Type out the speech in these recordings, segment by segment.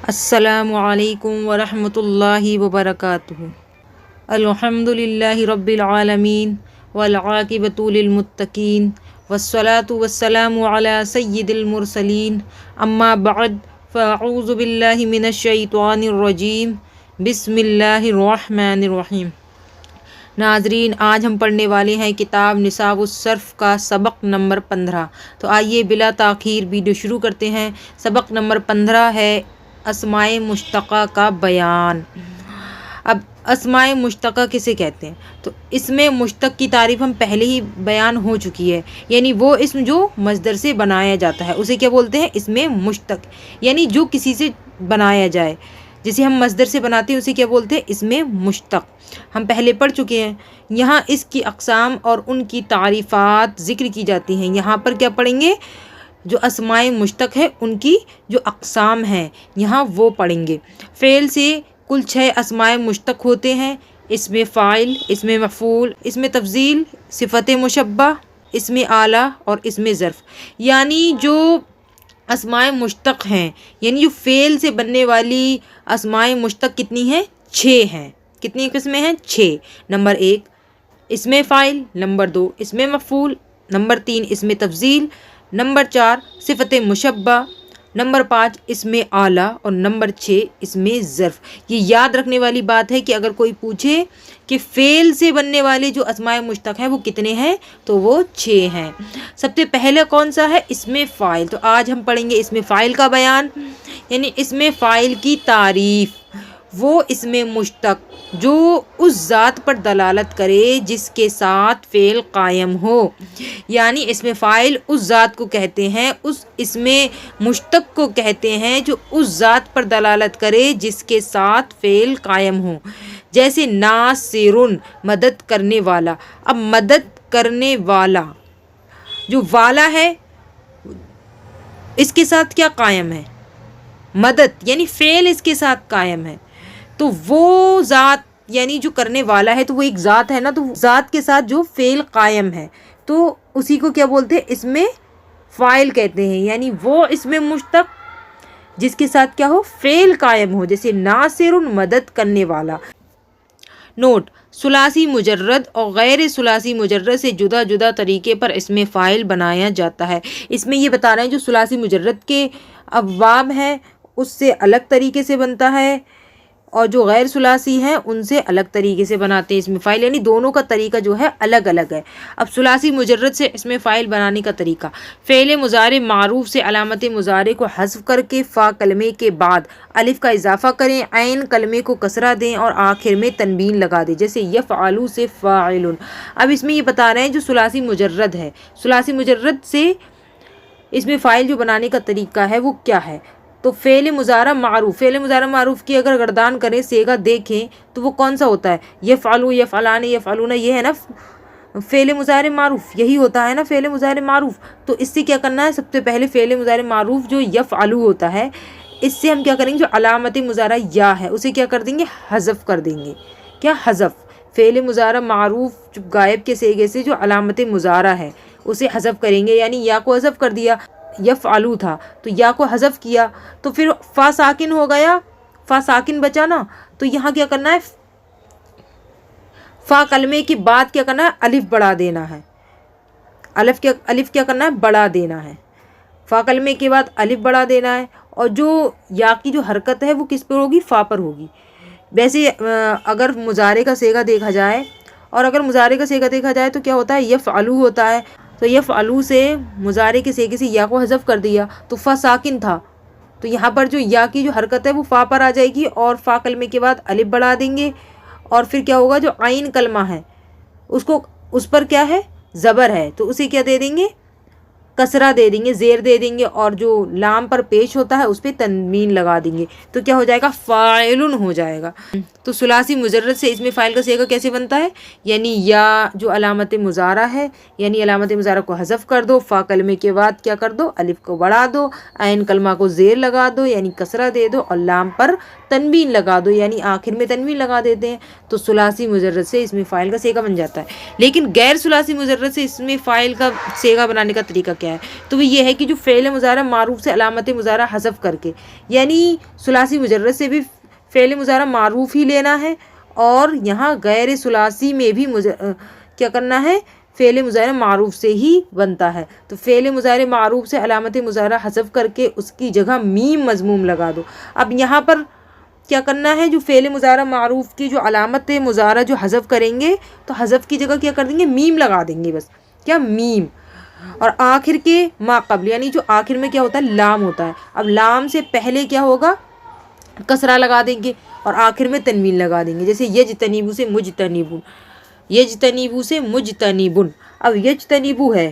السلام علیکم ورحمۃ اللہ وبرکاتہ۔ الحمدللہ رب العالمین والعاقبۃ للمتقین والصلاة والسلام علی سید المرسلین، اما بعد فاعوذ باللہ من الشیطان الرجیم، بسم اللہ الرحمن الرحیم۔ ناظرین، آج ہم پڑھنے والے ہیں کتاب نصاب الصرف کا سبق نمبر 15۔ تو آئیے بلا تاخیر ویڈیو شروع کرتے ہیں۔ سبق نمبر 15 ہے اسماء مشتقہ کا بیان۔ اب اسماء مشتقہ کسے کہتے ہیں؟ تو اسم مشتق کی تعریف ہم پہلے ہی بیان ہو چکی ہے، یعنی وہ اسم جو مصدر سے بنایا جاتا ہے اسے کیا بولتے ہیں؟ اسم مشتق، یعنی جو کسی سے بنایا جائے، جسے ہم مصدر سے بناتے ہیں اسے کیا بولتے ہیں؟ اسم مشتق۔ ہم پہلے پڑھ چکے ہیں۔ یہاں اس کی اقسام اور ان کی تعریفات ذکر کی جاتی ہیں۔ یہاں پر کیا پڑھیں گے؟ جو اسماء مشتق ہے ان کی جو اقسام ہیں یہاں وہ پڑھیں گے۔ فعل سے کل 6 اسماء مشتق ہوتے ہیں: اسم فاعل، اسم مفعول، اسم تفضیل، صفت مشبہ، اسم اعلیٰ اور اسم ظرف۔ یعنی جو اسماء مشتق ہیں، یعنی جو فعل سے بننے والی اسماء مشتق کتنی ہیں؟ 6 ہیں۔ کتنی قسمیں ہیں؟ 6۔ نمبر 1 اسم فاعل، نمبر 2 اسم مفعول، نمبر 3 اسم تفضیل، نمبر 4 صفت مشبہ، نمبر 5 اسم اعلیٰ اور نمبر 6 اسم ظرف۔ یہ یاد رکھنے والی بات ہے کہ اگر کوئی پوچھے کہ فعل سے بننے والے جو اسماء مشتق ہیں وہ کتنے ہیں، تو وہ 6 ہیں۔ سب سے پہلے کون سا ہے؟ اسم فاعل۔ تو آج ہم پڑھیں گے اسم فاعل کا بیان، یعنی اسم فاعل کی تعریف۔ وہ اسم مشتق جو اس ذات پر دلالت کرے جس کے ساتھ فعل قائم ہو، یعنی اسم فاعل اس ذات کو کہتے ہیں، اس اسم مشتق کو کہتے ہیں جو اس ذات پر دلالت کرے جس کے ساتھ فعل قائم ہو۔ جیسے ناصرٌ، مدد کرنے والا۔ اب مدد کرنے والا جو والا ہے اس کے ساتھ کیا قائم ہے؟ مدد، یعنی فعل اس کے ساتھ قائم ہے۔ تو وہ ذات، یعنی جو کرنے والا ہے تو وہ ایک ذات ہے نا، تو ذات کے ساتھ جو فعل قائم ہے تو اسی کو کیا بولتے ہیں؟ اسم فاعل کہتے ہیں۔ یعنی وہ اسم مشتق جس کے ساتھ کیا ہو؟ فعل قائم ہو، جیسے ناصر، مدد کرنے والا۔ نوٹ: ثلاثی مجرد اور غیر ثلاثی مجرد سے جدا جدا طریقے پر اسم فاعل بنایا جاتا ہے۔ اس میں یہ بتا رہے ہیں جو ثلاثی مجرد کے ابواب ہیں اس سے الگ طریقے سے بنتا ہے، اور جو غیر ثلاثی ہیں ان سے الگ طریقے سے بناتے ہیں اسم فاعل، یعنی دونوں کا طریقہ جو ہے الگ الگ ہے۔ اب ثلاثی مجرد سے اسم فاعل بنانے کا طریقہ: فعل مضارع معروف سے علامت مضارع کو حذف کر کے فا کلمے کے بعد الف کا اضافہ کریں، عین کلمے کو کسرہ دیں اور آخر میں تنوین لگا دیں، جیسے یفعلوا سے فاعل۔ اب اس میں یہ بتا رہے ہیں جو ثلاثی مجرد ہے، ثلاثی مجرد سے اسم فاعل جو بنانے کا طریقہ ہے وہ کیا ہے؟ تو فعل مضارع معروف، فعل مضارع معروف کی اگر گردان کریں، صیغہ دیکھیں تو وہ کون سا ہوتا ہے؟ یفعلوا، یفعلان، یفعلون، یہ ہے نا فعل مضارع معروف، یہی ہوتا ہے نا فعل مضارع معروف۔ تو اس سے کیا کرنا ہے؟ سب سے پہلے فعل مضارع معروف جو یفعلوا ہوتا ہے اس سے ہم کیا کریں گے؟ جو علامت مضارع یا ہے اسے کیا کر دیں گے؟ حذف کر دیں گے۔ کیا؟ حذف۔ فعل مضارع معروف جو غائب کے صیغے سے جو علامت مضارع ہے اسے حذف کریں گے، یعنی یا کو حذف کر دیا، یفعلوا تھا تو یا کو حذف کیا تو پھر فا ساکن ہو گیا، فا ساکن بچا نا، تو یہاں کیا کرنا ہے؟ فا کلمے کے بعد کیا کرنا ہے؟ الف بڑھا دینا ہے۔ الف کیا کرنا ہے؟ بڑھا دینا ہے۔ فا کلمے کے بعد الف بڑھا دینا ہے، اور جو یا کی جو حرکت ہے وہ کس پر ہوگی؟ فا پر ہوگی۔ ویسے اگر مضارع کا صیغہ دیکھا جائے، تو کیا ہوتا ہے؟ یفعلوا ہوتا ہے، تو یفعلوا سے مضارع کے صیغے سے یا کو حذف کر دیا تو فا ساکن تھا، تو یہاں پر جو یا کی جو حرکت ہے وہ فا پر آ جائے گی، اور فا کلمے کے بعد الف بڑھا دیں گے، اور پھر کیا ہوگا؟ جو عین کلمہ ہے اس پر کیا ہے؟ زبر ہے، تو اسے کیا دے دیں گے؟ کسرہ دے دیں گے، زیر دے دیں گے، اور جو لام پر پیش ہوتا ہے اس پہ تنوین لگا دیں گے، تو کیا ہو جائے گا؟ فاعلن ہو جائے گا۔ تو ثلاثی مجرد سے اسم فاعل کا صیغہ کیسے بنتا ہے؟ یعنی یا جو علامت مضارع ہے، یعنی علامت مضارع کو حذف کر دو، فا کلمے کے بعد کیا کر دو؟ الف کو بڑھا دو، عین کلمہ کو زیر لگا دو یعنی کسرہ دے دو، اور لام پر تنوین لگا دو یعنی آخر میں تنوین لگا دیتے ہیں، تو ثلاثی مجرد سے اسم فاعل کا صیغہ بن جاتا ہے۔ لیکن غیر ثلاثی مجرد سے اسم فاعل کا صیغہ بنانے کا طریقہ کیا ہے؟ تو وہ یہ ہے کہ جو فعل مضارع معروف سے علامت مضارع حذف کر کے، یعنی ثلاثی مجرد سے بھی فعل مضارع معروف ہی لینا ہے، اور یہاں غیر ثلاثی میں بھی کیا کرنا ہے؟ فعل مضارع معروف سے ہی بنتا ہے۔ تو فعل مضارع معروف سے علامت مضارع حذف کر کے اس کی جگہ میم مضموم لگا دو۔ اب یہاں پر کیا کرنا ہے؟ جو فعل مضارع معروف کی جو علامت مضارع جو حذف کریں گے، تو حذف کی جگہ کیا کر دیں گے؟ میم لگا دیں گے بس، کیا؟ میم۔ اور آخر کے ما قبل، یعنی جو آخر میں کیا ہوتا ہے؟ لام ہوتا ہے۔ اب لام سے پہلے کیا ہوگا؟ کسرہ لگا دیں گے، اور آخر میں تنوین لگا دیں گے، جیسے یجتنیبو سے مجتنیبون، یجتنیبو سے مجتنیبن۔ اب یجتنیبو ہے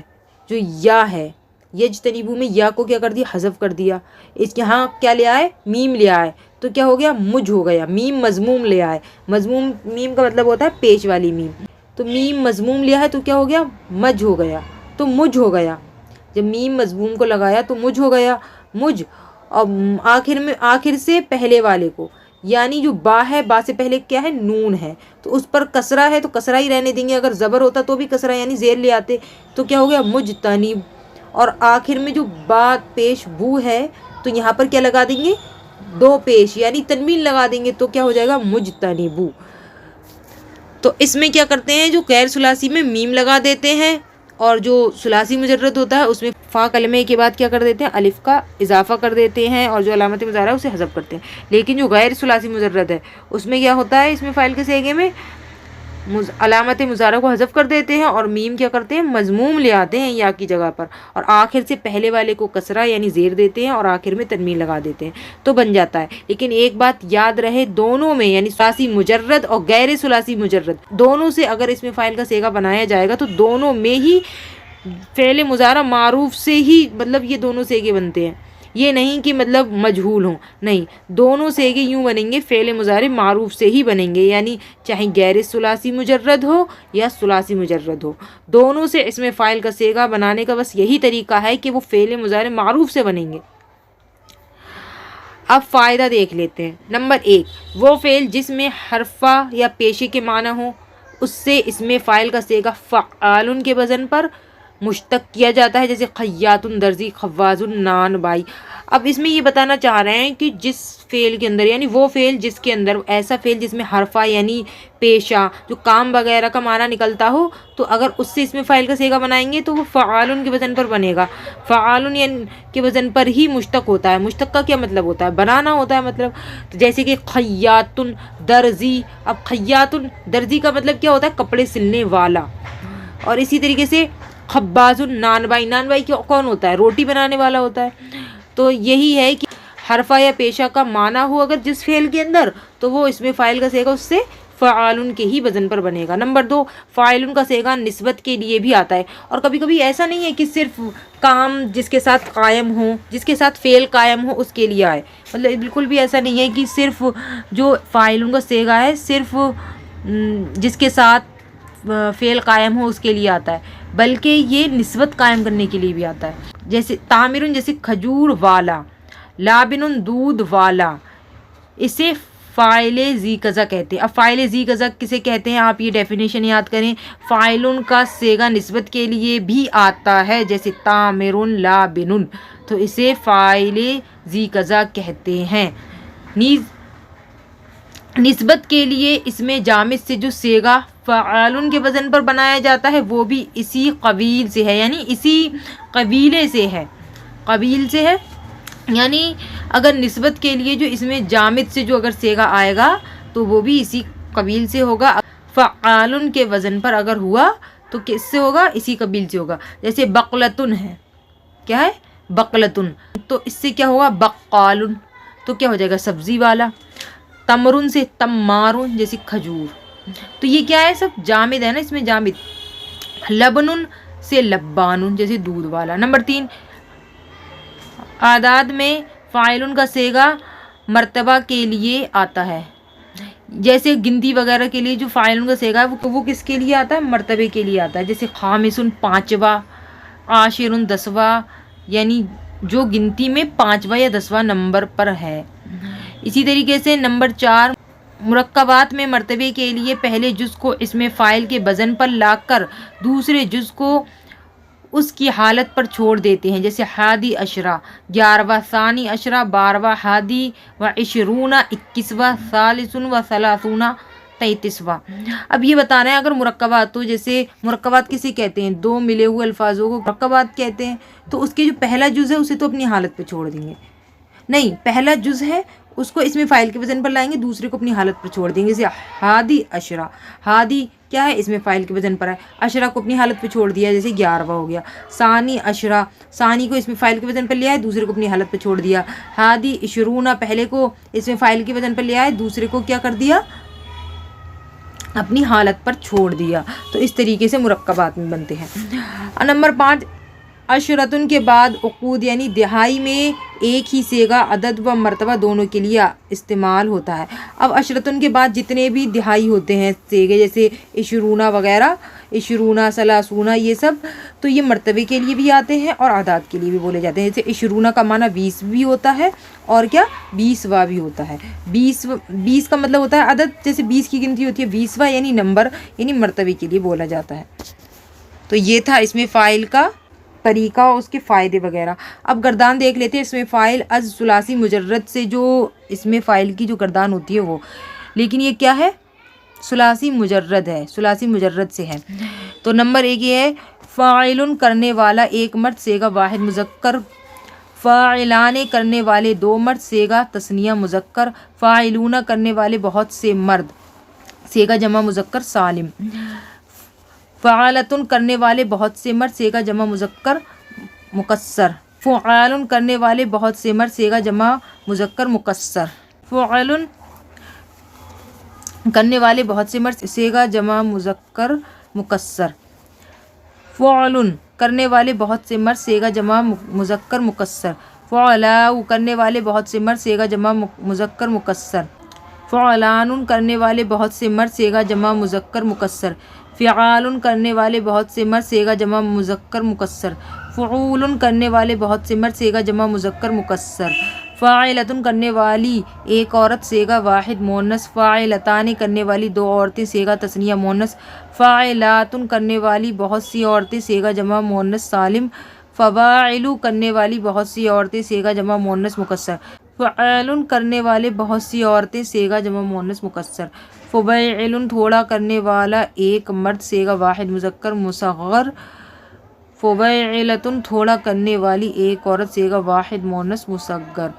جو یا ہے، یجتنیبو میں یا کو کیا کر دیا؟ حذف کر دیا۔ اس یہاں کیا لے آئے؟ میم لے آئے، تو کیا ہو گیا؟ مجھ ہو گیا۔ میم مضموم لے آئے، مضموم میم کا مطلب ہوتا ہے پیش والی میم، تو میم مضموم لیا ہے تو کیا ہو گیا؟ مجھ ہو گیا، تو مجھ ہو گیا۔ جب میم مضموم کو لگایا تو مجھ ہو گیا، مجھ۔ اور آخر میں آخر سے پہلے والے کو، یعنی جو با ہے، با سے پہلے کیا ہے؟ نون ہے، تو اس پر کسرہ ہے تو کسرہ ہی رہنے دیں گے، اگر زبر ہوتا تو بھی کسرہ یعنی زیر لے آتے، تو کیا ہو گیا؟ مجتنب۔ اور آخر میں جو با پیش بو ہے تو یہاں پر کیا لگا دیں گے؟ دو پیش یعنی تنوین لگا دیں گے، تو کیا ہو جائے گا؟ مجتنبو۔ تو اس میں کیا کرتے ہیں؟ جو غیر ثلاثی میں میم لگا دیتے ہیں، اور جو ثلاثی مجرد ہوتا ہے اس میں فا کلمے کے بعد کیا کر دیتے ہیں؟ الف کا اضافہ کر دیتے ہیں، اور جو علامت مضارع ہے اسے حذف کرتے ہیں۔ لیکن جو غیر ثلاثی مجرد ہے اس میں کیا ہوتا ہے؟ اس میں فاعل کے صیغے میں علامت مضارع کو حذف کر دیتے ہیں، اور میم کیا کرتے ہیں؟ مضموم لے آتے ہیں یا کی جگہ پر، اور آخر سے پہلے والے کو کسرہ یعنی زیر دیتے ہیں، اور آخر میں تنوین لگا دیتے ہیں، تو بن جاتا ہے۔ لیکن ایک بات یاد رہے، دونوں میں یعنی ثلاثی مجرد اور غیر ثلاثی مجرد دونوں سے اگر اس میں فاعل کا صیغہ بنایا جائے گا تو دونوں میں ہی فعل مضارع معروف سے ہی، مطلب یہ دونوں صیغے بنتے ہیں، یہ نہیں کہ مطلب مجہول ہوں، نہیں، دونوں صیغے یوں بنیں گے، فعل مضارع معروف سے ہی بنیں گے، یعنی چاہے غیر ثلاثی مجرد ہو یا ثلاثی مجرد ہو، دونوں سے اس میں فاعل کا صیغہ بنانے کا بس یہی طریقہ ہے کہ وہ فعل مضارع معروف سے بنیں گے۔ اب فائدہ دیکھ لیتے ہیں۔ نمبر 1، وہ فعل جس میں حرفہ یا پیشے کے معنی ہوں اس سے اس میں فاعل کا صیغہ فعال کے وزن پر مشتق کیا جاتا ہے، جیسے خیاط، درزی، خواز، نان بائی۔ اب اس میں یہ بتانا چاہ رہے ہیں کہ جس فعل کے اندر، یعنی وہ فعل جس کے اندر، ایسا فعل جس میں حرفہ یعنی پیشہ جو کام وغیرہ کا معنی نکلتا ہو، تو اگر اس سے اس میں فاعل کا صیغہ بنائیں گے تو وہ فعال کے وزن پر بنے گا، فعال یعنی کے وزن پر ہی مشتق ہوتا ہے۔ مشتق کا کیا مطلب ہوتا ہے؟ بنانا ہوتا ہے مطلب، جیسے کہ خیاط، درزی۔ اب خیاط، درزی کا مطلب کیا ہوتا ہے؟ کپڑے سلنے والا۔ اور اسی طریقے سے خباز، نان بائی، نان بائی کون ہوتا ہے؟ روٹی بنانے والا ہوتا ہے۔ تو یہی ہے کہ حرفہ یا پیشہ کا معنی ہو اگر جس فعل کے اندر، تو وہ اس میں فاعل کا صیغہ اس سے فعال کے ہی وزن پر بنے گا۔ نمبر 2، فاعل کا صیغہ نسبت کے لیے بھی آتا ہے، اور کبھی کبھی ایسا نہیں ہے کہ صرف کام جس کے ساتھ قائم ہو، جس کے ساتھ فعل قائم ہو اس کے لیے آئے، مطلب بالکل بھی ایسا نہیں ہے کہ صرف جو فاعل کا صیغہ ہے صرف جس کے ساتھ فعل قائم ہو اس کے لیے آتا ہے، بلکہ یہ نسبت قائم کرنے کے لیے بھی آتا ہے، جیسے تامر، جیسے کھجور والا، لابن، دودھ والا، اسے فاعل ذی کذا کہتے ہیں۔ اب فاعل ذی کذا کسے کہتے ہیں؟ آپ یہ ڈیفینیشن یاد کریں، فاعل کا صیغہ نسبت کے لیے بھی آتا ہے، جیسے تامر، لابن، تو اسے فاعل ذی کذا کہتے ہیں۔ نیز نسبت کے لیے اس میں جامد سے جو صیغہ فعال کے وزن پر بنایا جاتا ہے وہ بھی اسی قبیل سے ہے، یعنی اسی قبیلے سے ہے، قبیل سے ہے، یعنی اگر نسبت کے لیے جو اس میں جامد سے جو اگر صیغہ آئے گا تو وہ بھی اسی قبیل سے ہوگا۔ فعال کے وزن پر اگر ہوا تو کس سے ہوگا؟ اسی قبیل سے ہوگا، جیسے بقلتن ہے، کیا ہے؟ بقلتن، تو اس سے کیا ہوگا؟ بقال، تو کیا ہو جائے گا؟ سبزی والا۔ تمرن سے تمارن، جیسے کھجور، تو یہ کیا ہے؟ سب جامد ہے نا، اس میں جامد۔ لبن سے لبان، جیسے دودھ والا۔ نمبر 3، اعداد میں فاعل کا صیغہ مرتبہ کے لیے آتا ہے، جیسے گنتی وغیرہ کے لیے جو فاعل کا صیغہ ہے وہ کس کے لیے آتا ہے؟ مرتبے کے لیے آتا ہے، جیسے خامسن 5واں، عاشرن 10واں، یعنی جو گنتی میں 5واں یا 10واں نمبر پر ہے۔ اسی طریقے سے نمبر 4، مرکبات میں مرتبے کے لیے پہلے جز کو اس میں فاعل کے وزن پر لا کر دوسرے جز کو اس کی حالت پر چھوڑ دیتے ہیں، جیسے ہادی عشرہ 11واں، ثانی عشرہ 12واں، ہادی و عشرون 21واں، ثالث و ثلاثون 33واں۔ اب یہ بتانا ہے اگر مرکبات، تو جیسے مرکبات کسے کہتے ہیں؟ دو ملے ہوئے الفاظوں کو مرکبات کہتے ہیں، تو اس کے جو پہلا جز ہے اسے تو اپنی حالت پہ چھوڑ دیں گے، نہیں پہلا جز ہے اس کو اسم فاعل کے وزن پر لائیں گے، دوسرے کو اپنی حالت پر چھوڑ دیں گے، جیسے ہادی عشرہ، ہادی کیا ہے؟ اسم فاعل کے وزن پر ہے، عشرہ کو اپنی حالت پہ چھوڑ دیا جیسے 11واں ہو گیا۔ ثانی عشرہ، ثانی کو اسم فاعل کے وزن پر لیا ہے، دوسرے کو اپنی حالت پہ چھوڑ دیا۔ ہادی عشرون، پہلے کو اسم فاعل کے وزن پر لیا ہے، دوسرے کو کیا کر دیا؟ اپنی حالت پر چھوڑ دیا۔ تو اس طریقے سے مرکبات میں بنتے ہیں۔ نمبر 5، عشرتن کے بعد عقود یعنی دہائی میں ایک ہی صیغہ عدد و مرتبہ دونوں کے لیے استعمال ہوتا ہے۔ اب عشرتن کے بعد جتنے بھی دہائی ہوتے ہیں صیغے، جیسے عشرونہ وغیرہ، عشرونہ، ثلاثونہ، یہ سب تو یہ مرتبے کے لیے بھی آتے ہیں اور اعداد کے لیے بھی بولے جاتے ہیں۔ جیسے عشرونہ کا معنی 20 بھی ہوتا ہے اور کیا 20واں بھی ہوتا ہے۔ 20 کا مطلب ہوتا ہے عدد، جیسے 20 کی گنتی ہوتی ہے، 20واں یعنی نمبر، یعنی مرتبے کے لیے بولا جاتا ہے۔ تو یہ تھا اسم فاعل کا طریقہ اور اس کے فائدے وغیرہ۔ اب گردان دیکھ لیتے ہیں۔ اسم فاعل از ثلاثی مجرد سے، جو اسم فاعل کی جو گردان ہوتی ہے وہ، لیکن یہ کیا ہے؟ ثلاثی مجرد ہے، ثلاثی مجرد سے ہے۔ تو نمبر 1 یہ ہے فاعل کرنے والا ایک مرد صیغہ واحد مذکر، فاعلان کرنے والے 2 مرد صیغہ تثنیہ مذکر، فاعلون کرنے والے بہت سے مرد صیغہ جمع مذکر سالم، فعالتن کرنے والے بہت سے مرد صیغہ جمع مذکر مکسر، فعال کرنے والے بہت سے مرد صیغہ جمع مذکر مکسر، فعال کرنے والے بہت سے مرد صیغہ جمع مذکر مکسر، فعل کرنے والے بہت سے مرد صیغہ جمع مذکر مکسر، فعلاء کرنے والے بہت سے مرد صیغہ جمع مذکر مکسر، فعلان کرنے والے بہت سے مرد صیغہ جمع مذکر مکسر، فعال کرنے والے بہت سے مرد صیغہ جمع مذکر مکسر، فعول کرنے والے بہت سے مرد صیغہ جمع مذکر مکسر، فاعلۃ کرنے والی ایک عورت صیغہ واحد مؤنث، فاعلتان کرنے والی 2 عورتیں صیغہ تثنیہ مؤنث، فاعلات کرنے والی بہت سی عورتیں صیغہ جمع مؤنث سالم، فواعل کرنے والی بہت سی عورتیں صیغہ جمع مؤنث مکسر، فعال کرنے والے بہت سی عورتیں صیغہ جمع مؤنث مکسر، فبیعل تھوڑا کرنے والا ایک مرد صیغہ واحد مذکر مصغر، فبیعلۃ تھوڑا کرنے والی ایک عورت صیغہ واحد مؤنث مصغر۔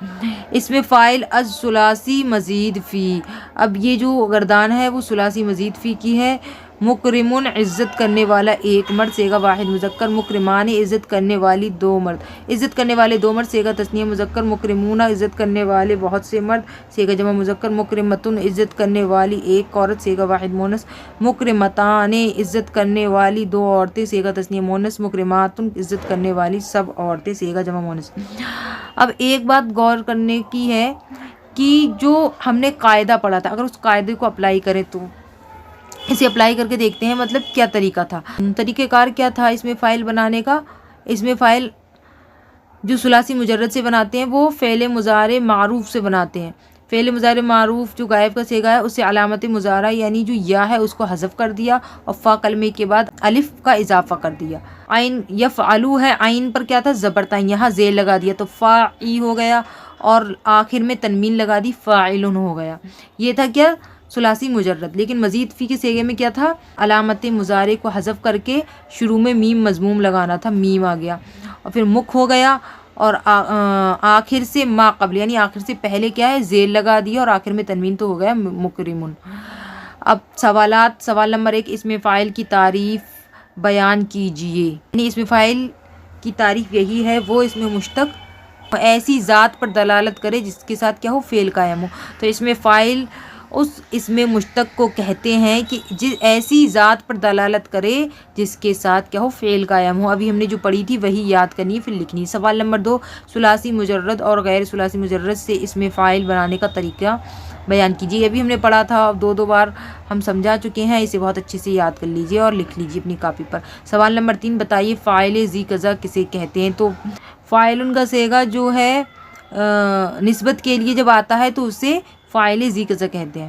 اسم فاعل از ثلاثی مزید فی، اب یہ جو گردان ہے وہ ثلاثی مزید فی کی ہے۔ مکرمن عزت کرنے والا ایک مرد صیغہ واحد مذکر، مکرمان عزت کرنے والی 2 مرد، عزت کرنے والے 2 مرد صیغہ تثنیہ مذکر، مکرمون عزت کرنے والے بہت سے مرد صیغہ جمع مذکر، مکرمتن عزت کرنے والی ایک عورت صیغہ واحد مؤنث، مکرمتان عزت کرنے والی 2 عورتیں صیغہ تثنیہ مؤنث، مکرمات عزت کرنے والی سب عورتیں صیغہ جمع مؤنث۔ اب ایک بات غور کرنے کی ہے کہ جو ہم نے قاعدہ پڑھا تھا، اگر اس قاعدے کو اپلائی کریں تو اسے اپلائی کر کے دیکھتے ہیں مطلب کیا طریقہ تھا، طریقہ کار کیا تھا اسم فاعل بنانے کا۔ اسم فاعل جو ثلاثی مجرد سے بناتے ہیں وہ فعل مضارع معروف سے بناتے ہیں۔ فعل مضارع معروف جو غائب کا صیغہ ہے اسے علامت مضارع یعنی جو یا ہے اس کو حذف کر دیا اور فا کلمے کے بعد الف کا اضافہ کر دیا۔ عین یفعلو ہے، عین پر کیا تھا؟ زبر تھا، یہاں زیر لگا دیا تو فاعی ہو گیا اور آخر میں تنوین لگا دی فاعلن ہو گیا۔ یہ تھا کیا؟ ثلاثی مجرد۔ لیکن مزید فی کے صیغے میں کیا تھا؟ علامت مضارع کو حذف کر کے شروع میں میم مضموم لگانا تھا، میم آ گیا اور پھر مک ہو گیا اور آخر سے ما قبل یعنی آخر سے پہلے کیا ہے؟ زیر لگا دیا اور آخر میں تنوین تو ہو گیا مکرمن۔ اب سوالات۔ سوال نمبر 1، اسم فاعل کی تعریف بیان کیجیے۔ یعنی اسم فاعل کی تعریف یہی ہے وہ اسم مشتق ایسی ذات پر دلالت کرے جس کے ساتھ کیا ہو؟ فعل قائم ہو۔ تو اسم فاعل اس اسم مشتق کو کہتے ہیں کہ ایسی ذات پر دلالت کرے جس کے ساتھ کیا ہو؟ فعل قائم ہو۔ ابھی ہم نے جو پڑھی تھی وہی یاد کرنی پھر لکھنی۔ سوال نمبر 2، ثلاثی مجرد اور غیر ثلاثی مجرد سے اسم فاعل بنانے کا طریقہ بیان کیجیے۔ ابھی ہم نے پڑھا تھا، اب 2 بار ہم سمجھا چکے ہیں، اسے بہت اچھے سے یاد کر لیجیے اور لکھ لیجیے اپنی کاپی پر۔ سوال نمبر 3، بتائیے فاعل ذی کذا کسے کہتے ہیں؟ تو فاعل کا صیغہ جو ہے نسبت کے لیے جب آتا ہے تو اسے فاعل ذی کذا کہتے ہیں۔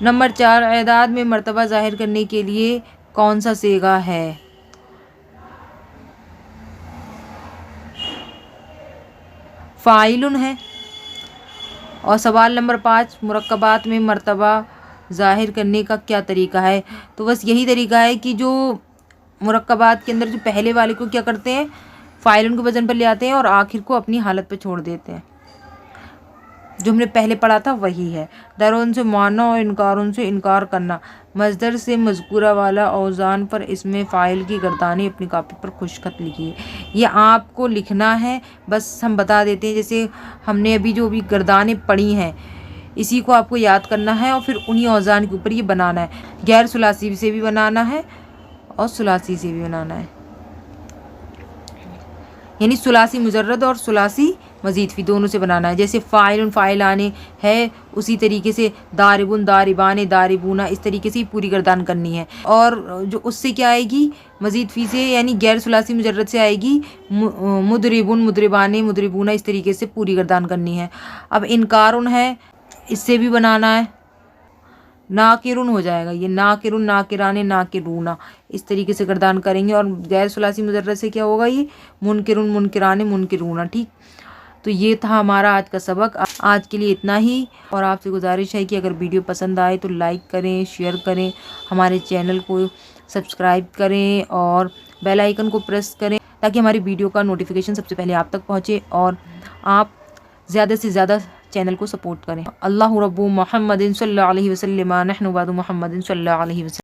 نمبر 4، اعداد میں مرتبہ ظاہر کرنے کے لیے کون سا صیغہ ہے؟ فاعل ہے۔ اور سوال نمبر 5، مرکبات میں مرتبہ ظاہر کرنے کا کیا طریقہ ہے؟ تو بس یہی طریقہ ہے کہ جو مرکبات کے اندر جو پہلے والے کو کیا کرتے ہیں، فاعل کے وزن پر لے آتے ہیں اور آخر کو اپنی حالت پہ چھوڑ دیتے ہیں۔ جو ہم نے پہلے پڑھا تھا وہی ہے۔ درون سے معنی اور انکارون سے انکار کرنا، مصدر سے مذکورہ والا اوزان پر اس میں فاعل کی گردانیں اپنی کاپی پر خوشخط لکھیے۔ یہ آپ کو لکھنا ہے، بس ہم بتا دیتے ہیں، جیسے ہم نے ابھی جو بھی گردانیں پڑھی ہیں اسی کو آپ کو یاد کرنا ہے اور پھر انہی اوزان کے اوپر یہ بنانا ہے۔ غیر ثلاثی سے بھی بنانا ہے اور ثلاثی سے بھی بنانا ہے، یعنی ثلاثی مجرد اور ثلاثی مزید فی دونوں سے بنانا ہے۔ جیسے فاعل فاعلان ہے، اسی طریقے سے داربن داربان داربون، اس طریقے سے ہی پوری گردان کرنی ہے۔ اور جو اس سے کیا آئے گی مزید فی سے، یعنی غیر ثلاثی مجرد سے آئے گی مدربن مدربان مدربون، اس طریقے سے پوری گردان کرنی ہے۔ اب انکارن ہے، اس سے بھی بنانا ہے، ناکرن ہو جائے گا، یہ ناکرن ناکران ناکرون، اس طریقے سے گردان کریں گے۔ اور غیر ثلاثی مجرد سے کیا ہوگا، یہ منکرن منکران منکرون۔ ٹھیک، تو یہ تھا ہمارا آج کا سبق۔ آج کے لیے اتنا ہی، اور آپ سے گزارش ہے کہ اگر ویڈیو پسند آئے تو لائک کریں، شیئر کریں، ہمارے چینل کو سبسکرائب کریں اور بیل آئیکن کو پریس کریں تاکہ ہماری ویڈیو کا نوٹیفیکیشن سب سے پہلے آپ تک پہنچے اور آپ زیادہ سے زیادہ چینل کو سپورٹ کریں۔ اللہ رب محمد صلی اللہ علیہ وسلم، نحن بعد محمد صلی اللہ علیہ وسلم۔